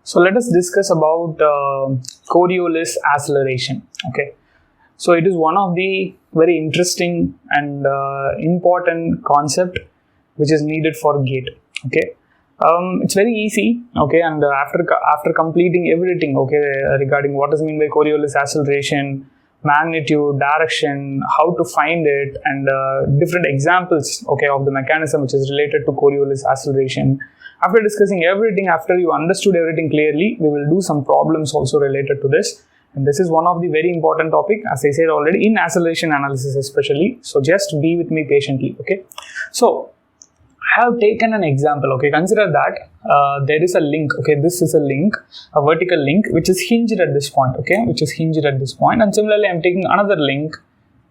So let us discuss about Coriolis acceleration. Okay, so it is one of the very interesting and important concept which is needed for gate. Okay, it's very easy. Okay, and after completing everything, okay, regarding what is meant by Coriolis acceleration, magnitude, direction, how to find it, and different examples, okay, of the mechanism which is related to Coriolis acceleration. After discussing everything, after you understood everything clearly, we will do some problems also related to this. And this is one of the very important topic, as I said already, in acceleration analysis especially. So just be with me patiently, okay. So I have taken an example, okay. Consider that there is a link, okay. This is a link, a vertical link, which is hinged at this point, okay, which is hinged at this point. And similarly, I am taking another link,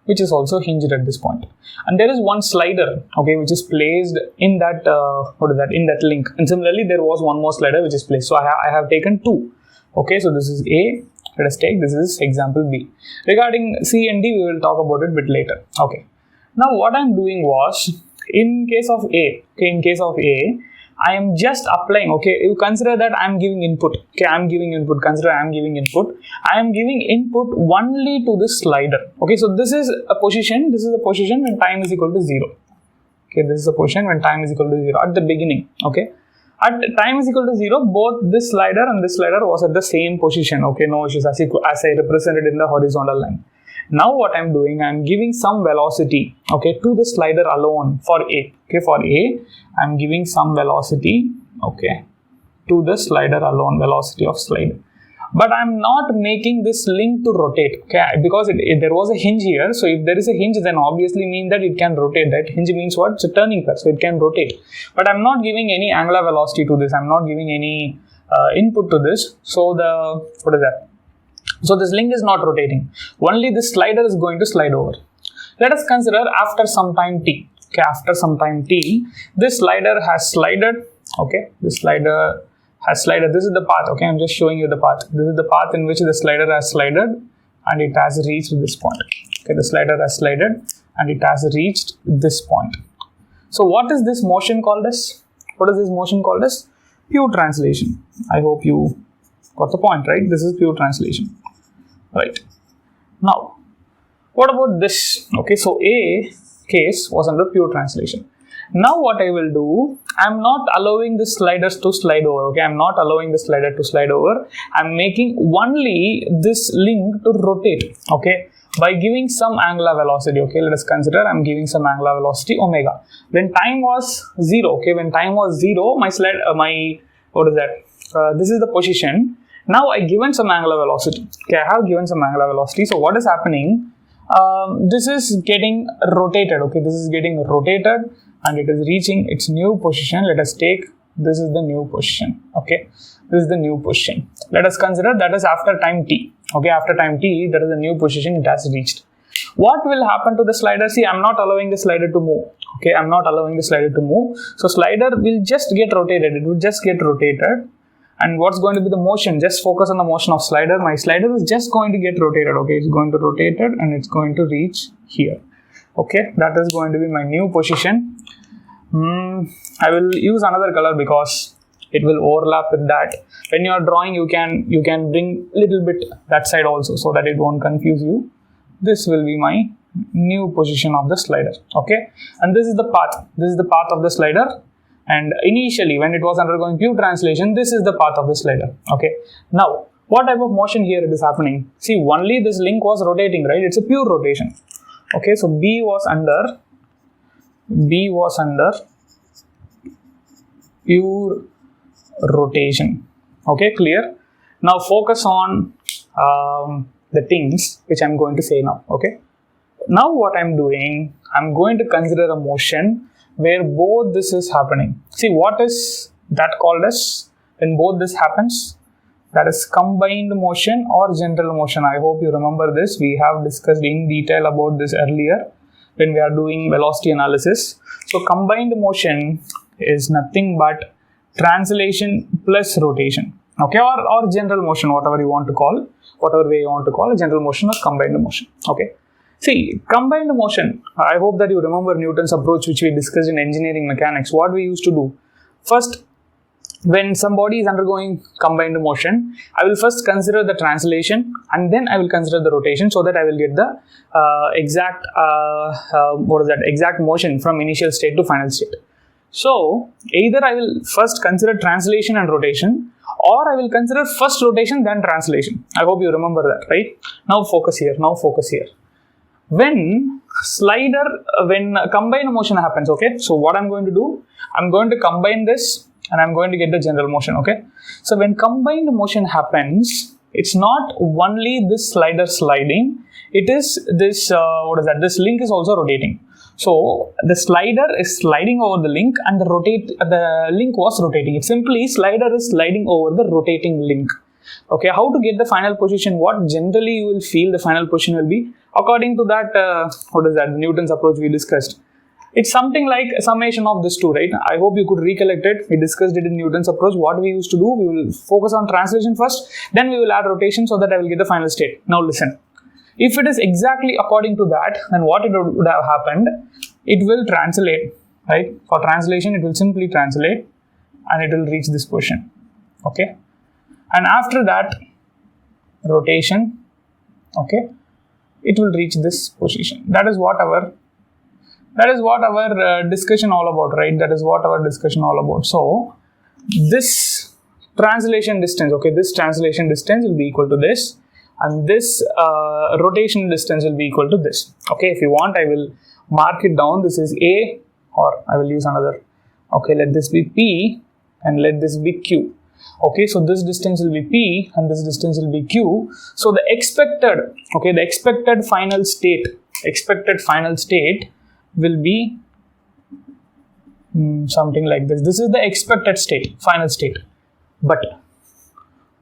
which is also hinged at this point. And there is one slider, okay, which is placed in that, in that link. And similarly, there was one more slider which is placed. So I have taken two, okay. So this is A, let us take, this is example B. Regarding C and D, we will talk about it a bit later, okay. Now, what I am doing was, in case of A, okay, in case of A, I am just applying, okay, you consider that I am giving input, okay, I am giving input, consider I am giving input, I am giving input only to this slider, okay, so this is a position when time is equal to 0, okay, this is a position when time is equal to 0 at the beginning, okay, at time is equal to 0, both this slider and this slider was at the same position, okay, no issues, as I represented in the horizontal line. Now what I am doing, I am giving some velocity, okay, to the slider alone for A, okay, for A, I am giving some velocity, okay, to the slider alone, velocity of slider. But I am not making this link to rotate, okay, because there was a hinge here. So if there is a hinge, then obviously mean that it can rotate. That hinge means what? It's a turning pair, so it can rotate. But I am not giving any angular velocity to this. I am not giving any input to this. So So this link is not rotating. Only this slider is going to slide over. Let us consider after some time t. Okay, after some time t, this slider has slided. Okay, this slider has slided. This is the path. Okay, I'm just showing you the path. This is the path in which the slider has slided and it has reached this point. Okay, the slider has slided and it has reached this point. So what is this motion called as? What is this motion called as? Pure translation. I hope you got the point, right? This is pure translation. Right. Now, what about this? Okay, so A case was under pure translation. Now what I will do, I am not allowing the sliders to slide over. Okay, I am not allowing the slider to slide over. I am making only this link to rotate. Okay, by giving some angular velocity. Okay, let us consider I am giving some angular velocity omega. When time was 0, okay, when time was 0, my slide, this is the position. Now I given some angular velocity. Okay, I have given some angular velocity. So what is happening? This is getting rotated. Okay, this is getting rotated and it is reaching its new position. Let us take, this is the new position. Okay, this is the new position. Let us consider that is after time t. Okay, after time t, that is the new position it has reached. What will happen to the slider? See, I am not allowing the slider to move. Okay, I am not allowing the slider to move. So slider will just get rotated. It will just get rotated. And what's going to be the motion? Just focus on the motion of slider. My slider is just going to get rotated. Okay, it's going to rotate it and it's going to reach here. Okay, that is going to be my new position. I will use another color because it will overlap with that. When you are drawing, you can bring little bit that side also so that it won't confuse you. This will be my new position of the slider. Okay, and this is the path. This is the path of the slider. And initially, when it was undergoing pure translation, this is the path of the slider. Okay. Now, what type of motion here it is happening? See, only this link was rotating, right? It's a pure rotation. Okay. So B was under pure rotation. Okay, clear? Now focus on the things which I'm going to say now. Okay. Now what I'm doing, I'm going to consider a motion where both this is happening. See, what is that called as when both this happens? That is combined motion or general motion. I hope you remember this. We have discussed in detail about this earlier when we are doing velocity analysis. So combined motion is nothing but translation plus rotation. Okay, or general motion, whatever you want to call, whatever way you want to call, a general motion or combined motion. Okay. See, combined motion, I hope that you remember Newton's approach which we discussed in engineering mechanics. What we used to do, first when somebody is undergoing combined motion, I will first consider the translation and then I will consider the rotation, so that I will get the exact motion from initial state to final state. So either I will first consider translation and rotation, or I will consider first rotation then translation. I hope you remember that, right? Now focus here. When combined motion happens, okay, so what I'm going to do, I'm going to combine this and I'm going to get the general motion, okay. So when combined motion happens, it's not only this slider sliding, it is this, this link is also rotating. So the slider is sliding over the link and the link was rotating. It's simply slider is sliding over the rotating link. Okay, how to get the final position? What generally you will feel the final position will be according to that, the Newton's approach we discussed. It's something like a summation of this two, right? I hope you could recollect it. We discussed it in Newton's approach. What we used to do, we will focus on translation first, then we will add rotation so that I will get the final state. Now listen. If it is exactly according to that, then what it would have happened, it will translate, right? For translation, it will simply translate and it will reach this position, okay? And after that, rotation, okay, it will reach this position. That is what our discussion all about, right? That is what our discussion all about. So this translation distance, okay, this translation distance will be equal to this, and this rotation distance will be equal to this. Okay, if you want, I will mark it down. This is A, or I will use another. Okay, let this be P and let this be Q. Okay, so this distance will be P and this distance will be Q. So the expected final state will be something like this. This is the expected state, final state. But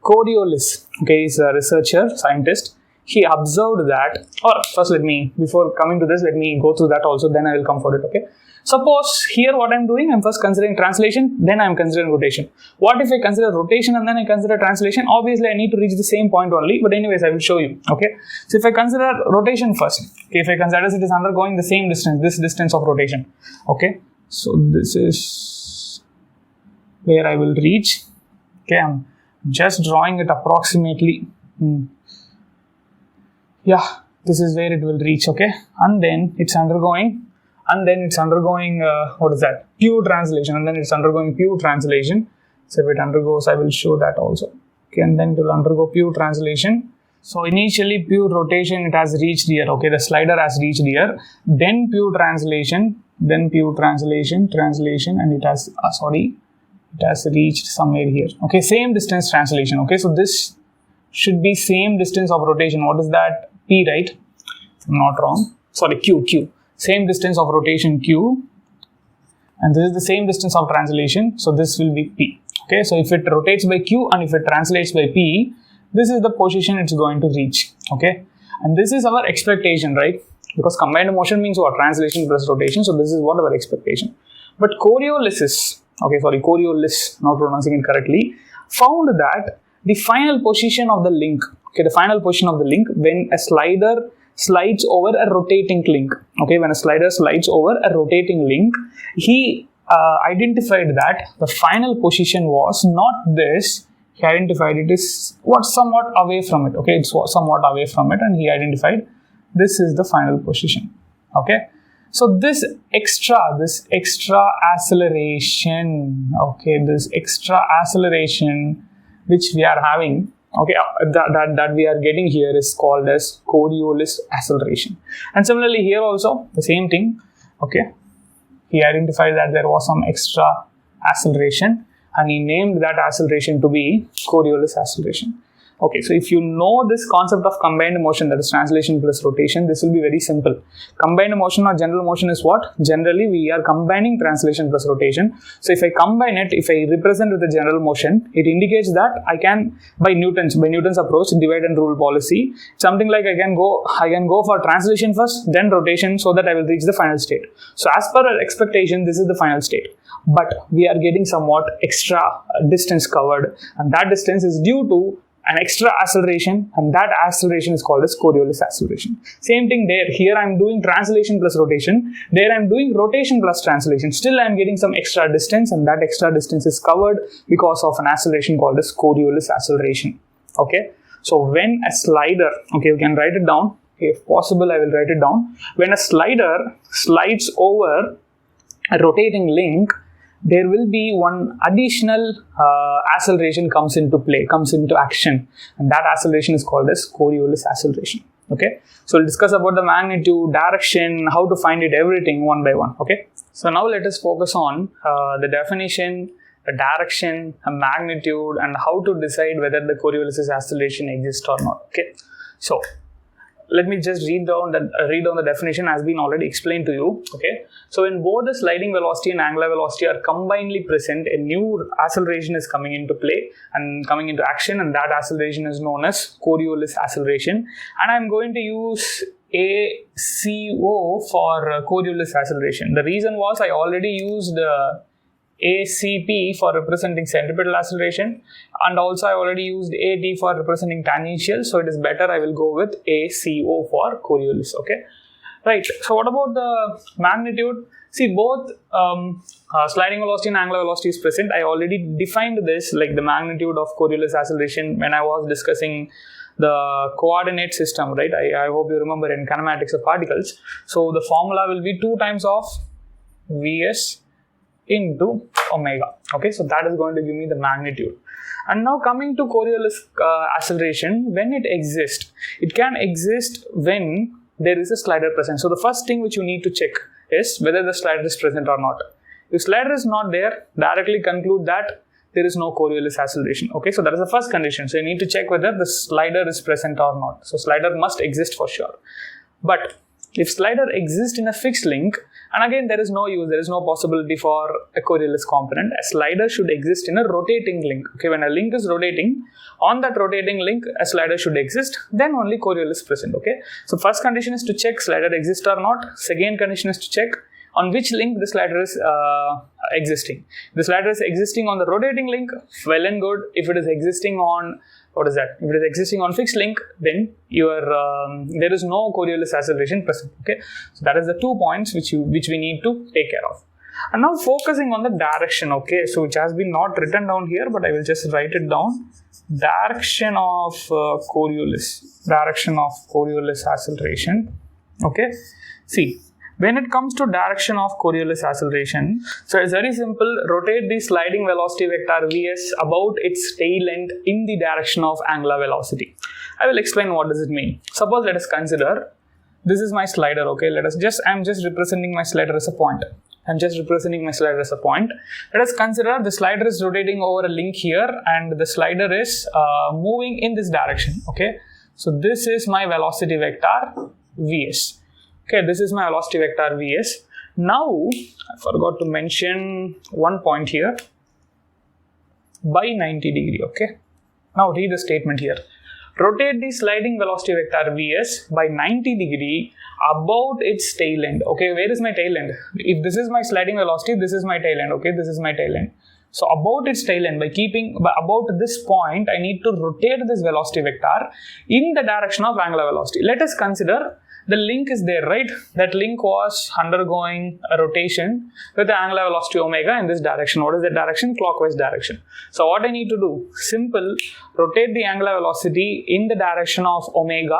Coriolis, okay, is a researcher, scientist. He observed that, or first before coming to this, let me go through that also, then I will come for it, okay. Suppose here what I'm doing, I'm first considering translation, then I'm considering rotation. What if I consider rotation and then I consider translation? Obviously, I need to reach the same point only, but anyways, I will show you, okay. So if I consider rotation first, okay, if I consider it is undergoing the same distance, this distance of rotation, okay. So this is where I will reach, okay, I'm just drawing it approximately. Yeah, this is where it will reach, okay, and then it's undergoing pure translation, and then it's undergoing pure translation. So if it undergoes, I will show that also, okay, and then it will undergo pure translation. So initially pure rotation, it has reached here, okay, the slider has reached here, then pure translation, and it has reached somewhere here, okay, same distance translation, okay. So this should be same distance of rotation. What is that? P, right? If I'm not wrong, sorry, Q, same distance of rotation Q, and this is the same distance of translation, so this will be P, okay. So if it rotates by Q and if it translates by P, this is the position it's going to reach, okay. And this is our expectation, right? Because combined motion means what? Translation plus rotation, so this is what our expectation. But Coriolis, not pronouncing it correctly, found that the final position of the link, okay, when a slider slides over a rotating link, okay, he identified that the final position was not this. He identified it is somewhat away from it, okay, it's somewhat away from it, and he identified this is the final position, okay. So this extra acceleration, okay, which we are having, okay, that we are getting here is called as Coriolis acceleration. And similarly here also the same thing, okay, he identified that there was some extra acceleration and he named that acceleration to be Coriolis acceleration. Okay, so if you know this concept of combined motion, that is translation plus rotation, this will be very simple. Combined motion or general motion is what? Generally, we are combining translation plus rotation. So if I combine it, if I represent with the general motion, it indicates that I can, by Newton's approach, divide and rule policy, something like I can go for translation first, then rotation, so that I will reach the final state. So as per our expectation, this is the final state. But we are getting somewhat extra distance covered, and that distance is due to an extra acceleration, and that acceleration is called as Coriolis acceleration. Same thing there. Here I'm doing translation plus rotation. There I'm doing rotation plus translation. Still I'm getting some extra distance, and that extra distance is covered because of an acceleration called as Coriolis acceleration. Okay. So when a slider, okay, you can write it down. If possible, I will write it down. When a slider slides over a rotating link, there will be one additional acceleration comes into play, comes into action, and that acceleration is called as Coriolis acceleration. Okay, so we'll discuss about the magnitude, direction, how to find it, everything one by one. Okay, so now let us focus on the definition, the direction, the magnitude, and how to decide whether the Coriolis acceleration exists or not. Okay, so let me just read down the definition has been already explained to you. Okay, so when both the sliding velocity and angular velocity are combinedly present, a new acceleration is coming into play and coming into action, and that acceleration is known as Coriolis acceleration. And I'm going to use ACO for Coriolis acceleration. The reason was I already used ACP for representing centripetal acceleration, and also I already used AT for representing tangential, so it is better I will go with ACO for Coriolis. Okay, right. So what about the magnitude? See, both sliding velocity and angular velocity is present. I already defined this, like the magnitude of Coriolis acceleration, when I was discussing the coordinate system, right? I hope you remember in kinematics of particles. So the formula will be 2 times of Vs into omega. Okay, so that is going to give me the magnitude. And now coming to Coriolis acceleration, when it exists, it can exist when there is a slider present. So the first thing which you need to check is whether the slider is present or not. If slider is not there, directly conclude that there is no Coriolis acceleration. Okay, so that is the first condition. So you need to check whether the slider is present or not. So slider must exist for sure. But if slider exists in a fixed link, and again there is no use, there is no possibility for a Coriolis component, a slider should exist in a rotating link. Okay, when a link is rotating, on that rotating link a slider should exist, then only Coriolis is present. Okay, so first condition is to check slider exists or not. Second condition is to check on which link the slider is existing. If the slider is existing on the rotating link, well and good. If it is existing on If it is existing on fixed link, then there is no Coriolis acceleration present. Okay, so that is the 2 points which we need to take care of. And now focusing on the direction. Okay, so which has been not written down here, but I will just write it down. Direction of Coriolis acceleration. Okay, see, when it comes to direction of Coriolis acceleration, so it's very simple. Rotate the sliding velocity vector Vs about its tail end in the direction of angular velocity. I will explain what does it mean. Suppose let us consider this is my slider. Okay, I'm just representing my slider as a point. Let us consider the slider is rotating over a link here, and the slider is moving in this direction. Okay, so this is my velocity vector Vs. Okay, this is my velocity vector Vs. Now, I forgot to mention one point here. By 90 degree, okay. Now read the statement here. Rotate the sliding velocity vector Vs by 90 degree about its tail end. Okay, where is my tail end? If this is my sliding velocity, this is my tail end. Okay, this is my tail end. So about its tail end, about this point, I need to rotate this velocity vector in the direction of angular velocity. Let us consider the link is there, right? That link was undergoing a rotation with the angular velocity omega in this direction. What is the direction? Clockwise direction. So what I need to do? Simple, rotate the angular velocity in the direction of omega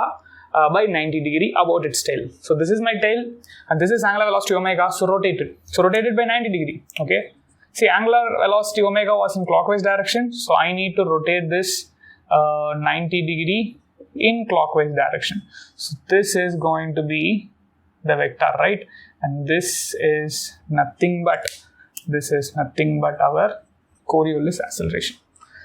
by 90 degree about its tail. So this is my tail and this is angular velocity omega, so rotate it. So rotate it by 90 degree, okay? See, angular velocity omega was in clockwise direction, so I need to rotate this 90 degree in clockwise direction. So this is going to be the vector, right? And this is nothing but our Coriolis acceleration.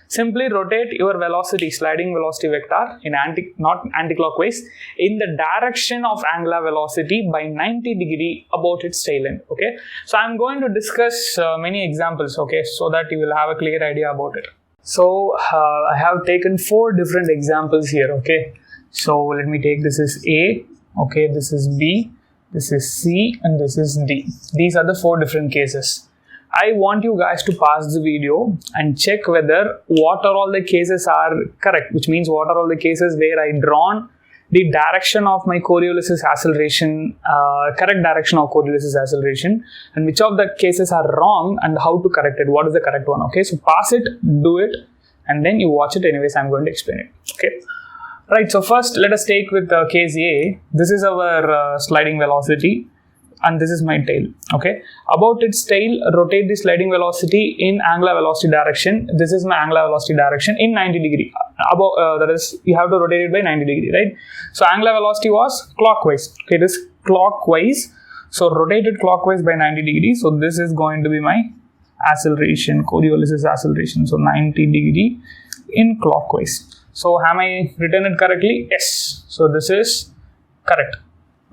Simply rotate your velocity, sliding velocity vector in not anti-clockwise, in the direction of angular velocity by 90 degree about its tail end. Okay, so I'm going to discuss many examples, okay, so that you will have a clear idea about it. So I have taken 4 different examples here. Okay, so let me take, this is A, okay, this is B, this is C, and this is D. These are the 4 different cases. I want you guys to pause the video and check whether what are all the cases are correct, which means what are all the cases where I drawn the direction of my Coriolis' acceleration, correct direction of Coriolis' acceleration, and which of the cases are wrong and how to correct it. What is the correct one? Okay, so pause it, do it, and then you watch it. Anyways, I'm going to explain it. Okay, right. So first, let us take with case A. This is our sliding velocity, and this is my tail. Okay, about its tail, rotate the sliding velocity in angular velocity direction. This is my angular velocity direction in 90 degree. That is, you have to rotate it by 90 degree, right? So angular velocity was clockwise. Okay, it is clockwise. So rotate it clockwise by 90 degrees. So this is going to be my acceleration, Coriolis' acceleration. So 90 degree in clockwise. So have I written it correctly? Yes. So this is correct.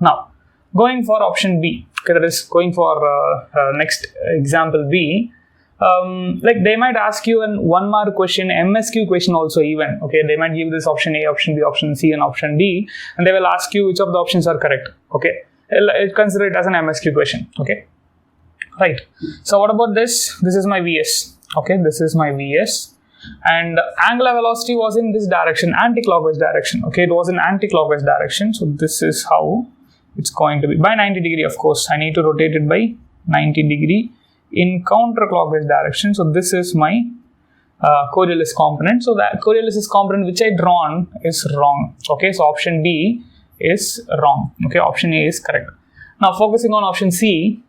Now going for option B. Okay, that is going for next example B. Like they might ask you an 1 mark question, MSQ question also even. Okay, they might give this option A, option B, option C, and option D, and they will ask you which of the options are correct. Okay, I'll consider it as an MSQ question. Okay, right. So what about this? This is my VS. Okay, this is my VS, and angular velocity was in this direction, anti-clockwise direction. Okay, it was in anti-clockwise direction. So this is how it's going to be by 90 degree. Of course, I need to rotate it by 90 degree in counterclockwise direction. So this is my Coriolis component. So that Coriolis component which I drawn is wrong. Okay, so option D is wrong. Okay, option A is correct. Now focusing on option C,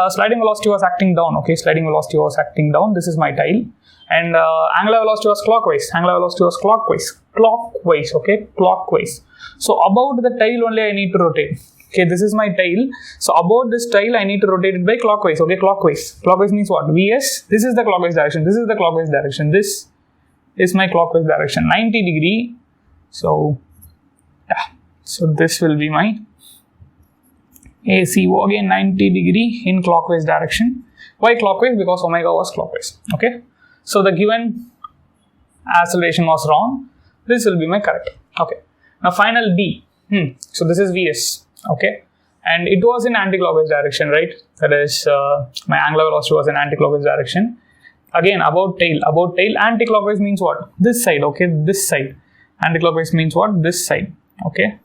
sliding velocity was acting down. Okay, sliding velocity was acting down. This is my tail, and angular velocity was clockwise. Angular velocity was clockwise. Okay, clockwise. So about the tail only I need to rotate. Okay, this is my tail. So about this tail, I need to rotate it by clockwise. Okay, clockwise. Clockwise means what? VS. This is the clockwise direction. This is the clockwise direction. This is my clockwise direction. 90 degree. So, yeah. So this will be my ACO. Again, 90 degree in clockwise direction. Why clockwise? Because omega was clockwise. Okay. So the given acceleration was wrong. This will be my correct. Okay. Now final D. So this is VS. Okay, and it was in anti-clockwise direction, right? That is, my angular velocity was in anti-clockwise direction. Again, about tail, anti-clockwise means what? This side, okay, this side. Anti-clockwise means what? This side, okay.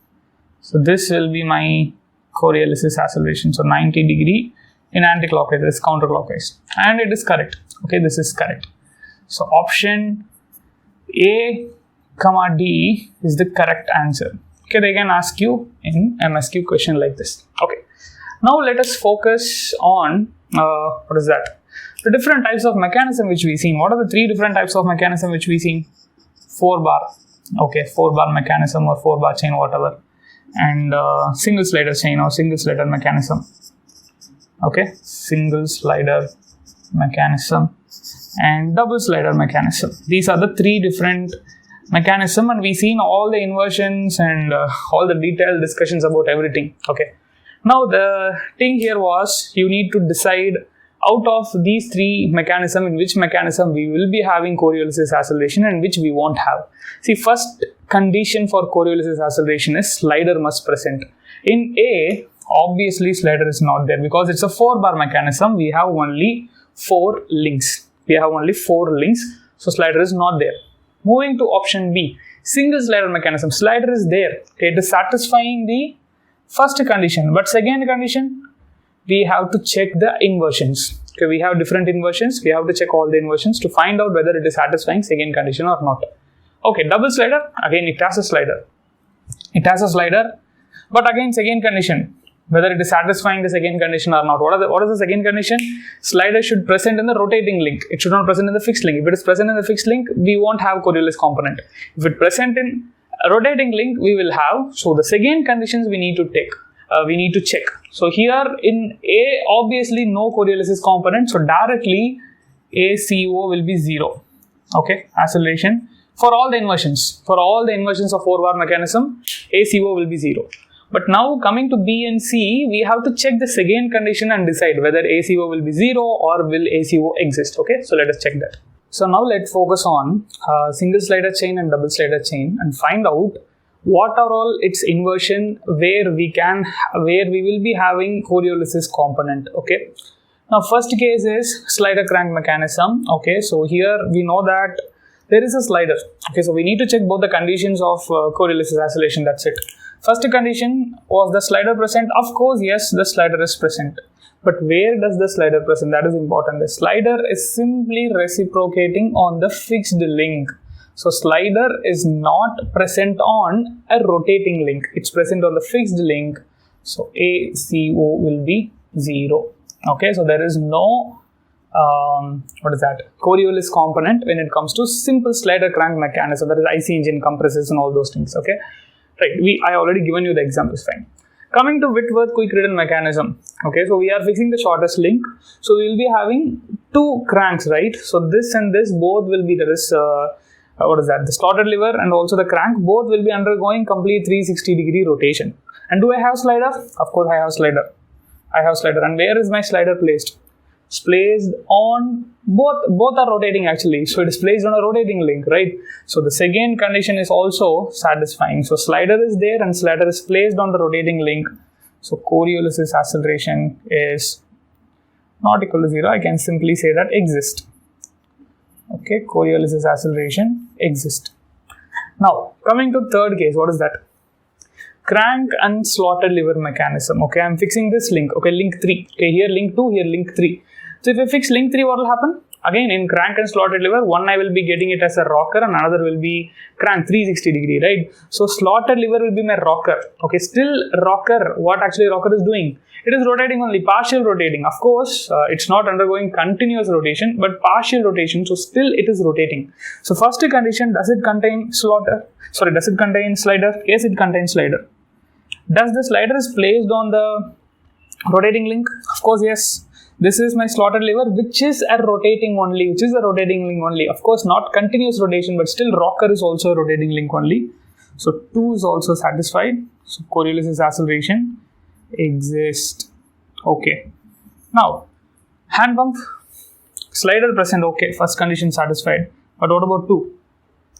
So this will be my Coriolis' acceleration. So 90 degree in anti-clockwise, is counterclockwise, and it is correct. Okay, this is correct. So option A, D is the correct answer. Okay, they can ask you in MSQ question like this. Okay, now let us focus on what is that? The different types of mechanism which we seen. What are the 3 different types of mechanism which we seen? 4 bar. Okay, 4 bar mechanism or 4 bar chain, whatever, and single slider chain or single slider mechanism. Okay, single slider mechanism and double slider mechanism. These are the 3 different mechanism, and we seen all the inversions and all the detailed discussions about everything. Okay, now the thing here was you need to decide out of these 3 mechanism in which mechanism we will be having Coriolis' acceleration and which we won't have. See, first condition for Coriolis' acceleration is slider must present. In A, obviously slider is not there because it's a 4 bar mechanism. We have only 4 links. So slider is not there. Moving to option B, single slider mechanism. Slider is there. Okay, it is satisfying the first condition, but second condition, we have to check the inversions. Okay, we have different inversions. We have to check all the inversions to find out whether it is satisfying second condition or not. Okay, double slider. Again, it has a slider. But again, second condition, whether it is satisfying the second condition or not. What is the second condition? Slider should present in the rotating link. It should not present in the fixed link. If it is present in the fixed link, we won't have Coriolis component. If it present in a rotating link, we will have. So the second conditions we need to take. We need to check. So here in A, obviously no Coriolis component. So directly ACO will be 0. Okay, acceleration for all the inversions. For all the inversions of 4 bar mechanism, ACO will be 0. But now coming to B and C, we have to check the second condition and decide whether ACO will be 0 or will ACO exist. Okay, so let us check that. So now let's focus on single slider chain and double slider chain and find out what are all its inversion where we will be having Coriolis component. Okay, Now first case is slider crank mechanism. Okay, so here we know that there is a slider. Okay, so we need to check both the conditions of Coriolis oscillation. That's it. First condition was the slider present. Of course, yes, the slider is present. But where does the slider present? That is important. The slider is simply reciprocating on the fixed link. So slider is not present on a rotating link. It's present on the fixed link. So ACO will be 0. Okay, so there is no Coriolis component when it comes to simple slider crank mechanism. That is IC engine, compressors and all those things. Okay, right. I already given you the examples. Fine. Coming to Whitworth quick return mechanism. Okay, so we are fixing the shortest link. So we will be having two cranks, right? So this and this both will be, there is the slotted lever and also the crank, both will be undergoing complete 360-degree rotation. And do I have slider? Of course I have slider. And where is my slider placed? It's placed on both are rotating actually. So it is placed on a rotating link, right? So the second condition is also satisfying. So slider is there and slider is placed on the rotating link. So Coriolis' acceleration is not equal to 0. I can simply say that exists. Okay, Coriolis' acceleration exists. Now coming to third case, what is that? Crank and slotted lever mechanism. Okay, I'm fixing this link. Okay, link 3. Okay, here link 2, here link 3. So if I fix link 3, what will happen? Again, in crank and slotted lever, one I will be getting it as a rocker and another will be crank 360 degree, right? So slotted lever will be my rocker. Okay, still rocker, what actually rocker is doing? It is rotating only, partial rotating. Of course, it's not undergoing continuous rotation, but partial rotation. So still it is rotating. So first condition, does it contain slider? Yes, it contains slider. Does the slider is placed on the rotating link? Of course, yes. This is my slotted lever, which is a rotating link only. Of course, not continuous rotation, but still rocker is also a rotating link only. So 2 is also satisfied. So Coriolis' acceleration exists. Okay. Now, hand pump, slider present. Okay, first condition satisfied. But what about 2?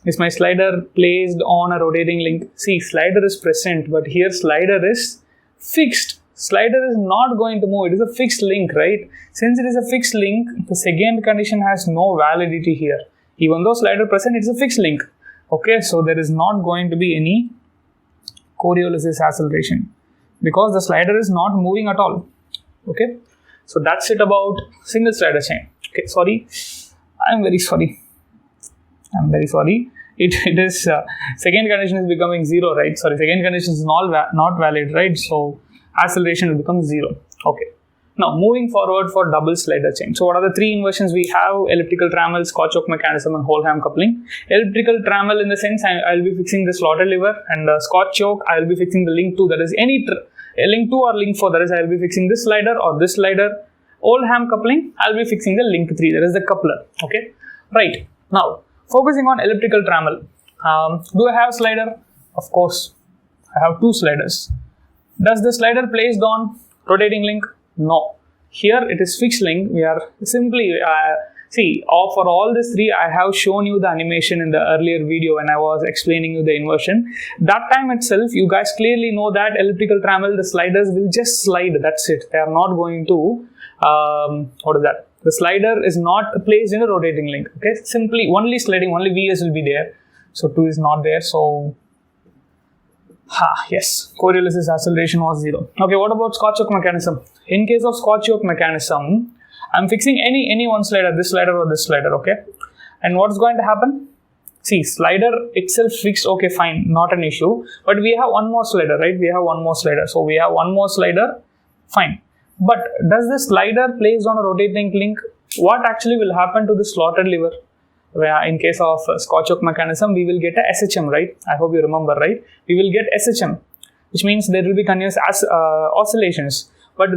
Is my slider placed on a rotating link? See, slider is present, but here slider is fixed. Slider is not going to move. It is a fixed link, right? Since it is a fixed link, the second condition has no validity here. Even though slider present, it is a fixed link. Okay, so there is not going to be any Coriolis' acceleration because the slider is not moving at all. Okay, so that's it about single slider chain. Okay, sorry. I'm very sorry. It is second condition is becoming 0, right? Sorry, second condition is not valid, right? So acceleration will become 0. Okay. Now moving forward for double slider chain. So what are the 3 inversions we have? Elliptical trammel, Scotch yoke mechanism and whole ham coupling. Elliptical trammel in the sense I will be fixing the slotted lever, and Scotch yoke I will be fixing the link 2, that is any link 2 or link 4, that is I will be fixing this slider or this slider. Whole ham coupling I will be fixing the link 3, that is the coupler. Okay. Right. Now focusing on elliptical trammel. Do I have slider? Of course. I have 2 sliders. Does the slider placed on rotating link? No. Here it is fixed link. We are simply, for all these 3, I have shown you the animation in the earlier video when I was explaining you the inversion. That time itself, you guys clearly know that elliptical trammel, the sliders will just slide. That's it. They are not going to, The slider is not placed in a rotating link. Okay, simply only sliding, only VS will be there. So 2 is not there. So yes, Coriolis' acceleration was 0. Okay, what about Scotch yoke mechanism? In case of Scotch yoke mechanism, I'm fixing any one slider, this slider or this slider, okay? And what's going to happen? See, slider itself fixed, okay, fine, not an issue. But we have one more slider, right? So we have one more slider, fine. But does the slider placed on a rotating link, what actually will happen to the slotted lever? Where in case of Scotch yoke mechanism, we will get a SHM, right? I hope you remember, right? We will get SHM, which means there will be continuous oscillations. But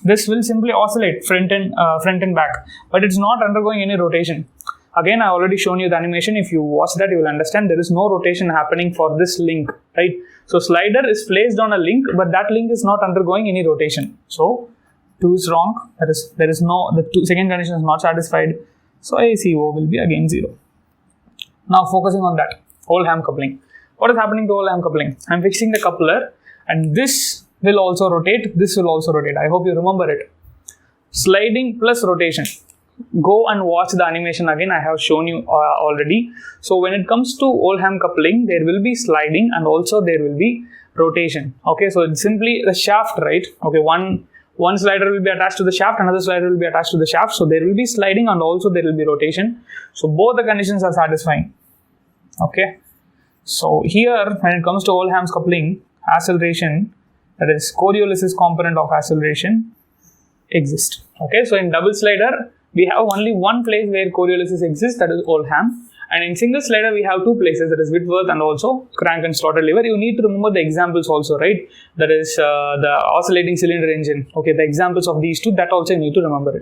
this will simply oscillate front and back, but it's not undergoing any rotation. Again, I already shown you the animation. If you watch that, you will understand there is no rotation happening for this link, right? So slider is placed on a link, but that link is not undergoing any rotation. So 2 is wrong. The second condition is not satisfied. So ACO will be again 0. Now focusing on that, whole ham coupling. What is happening to whole ham coupling? I'm fixing the coupler and this will also rotate, this will also rotate. I hope you remember it. sliding plus rotation. Go and watch the animation again. I have shown you already. So when it comes to Oldham coupling, there will be sliding and also there will be rotation. Okay, so it's simply the shaft, right? Okay, one slider will be attached to the shaft, another slider will be attached to the shaft. So there will be sliding and also there will be rotation. So both the conditions are satisfying. Okay, so here when it comes to Oldham's coupling, acceleration, that is Coriolis' component of acceleration, exists. Okay, so in double slider we have only one place where Coriolis exists, that is Oldham, and in single slider we have two places, that is Whitworth and also crank and slaughter lever. You need to remember the examples also, right? That is the oscillating cylinder engine. Okay, the examples of these two, that also you need to remember it.